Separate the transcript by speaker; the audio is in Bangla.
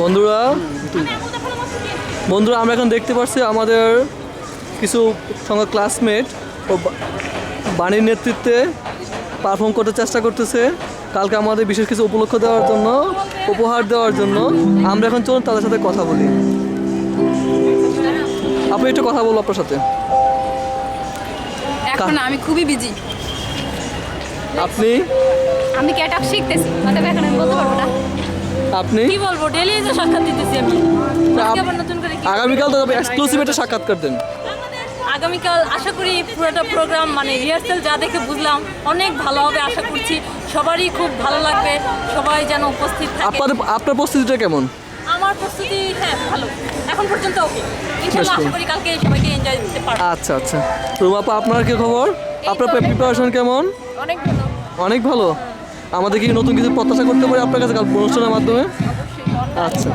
Speaker 1: বন্ধুরা বন্ধুরা আমরা এখন দেখতে পাচ্ছি আমাদের কিছু সঙ্গে ক্লাসমেট ও বাণীর নেতৃত্বে পারফর্ম করতে চেষ্টা করতেছে কালকে আমাদের বিশেষ কিছু উপলক্ষ দেওয়ার জন্য, উপহার দেওয়ার জন্য। আমরা এখন চলুন তাদের সাথে কথা বলি। আপনি একটু কথা বলবো আপনার সাথে।
Speaker 2: এখন আমি খুবই বিজি।
Speaker 1: আপনি?
Speaker 2: আমি ক্যাটআপ শিখতেছি, অতএব এখন আমি বলতে পারবো না।
Speaker 1: আপনি
Speaker 2: কি বলবো, ডেইলি তো সাক্ষাৎ দিতেছি আমি। আজকে আবার নতুন করে কি?
Speaker 1: আগামীকাল তো এক্সক্লুসিভ একটা সাক্ষাৎকার দেন।
Speaker 2: আগামীকাল আশা করি পুরোটা প্রোগ্রাম মানে রিহার্সাল যা দেখে বুঝলাম অনেক ভালো হবে। আশা করছি সবারই খুব ভালো লাগবে, সবাই যেন উপস্থিত থাকে।
Speaker 1: আপনার প্রস্তুতিটা কেমন?
Speaker 2: আমার প্রস্তুতি হ্যাঁ ভালো, এখন পর্যন্ত ওকে। ইনশাআল্লাহ আশা করি কালকে সবাইকে এনজয় দিতে পারবো।
Speaker 1: আচ্ছা আচ্ছা। রুমা আপা, আপনার কি খবর? আপনার প্রিপারেশন কেমন?
Speaker 2: অনেক ভালো।
Speaker 1: অনেক ভালো। আমাদের কি নতুন কিছু প্রত্যাশা করতে পারি আপনার কাছে কাল অনুষ্ঠানের মাধ্যমে? আচ্ছা।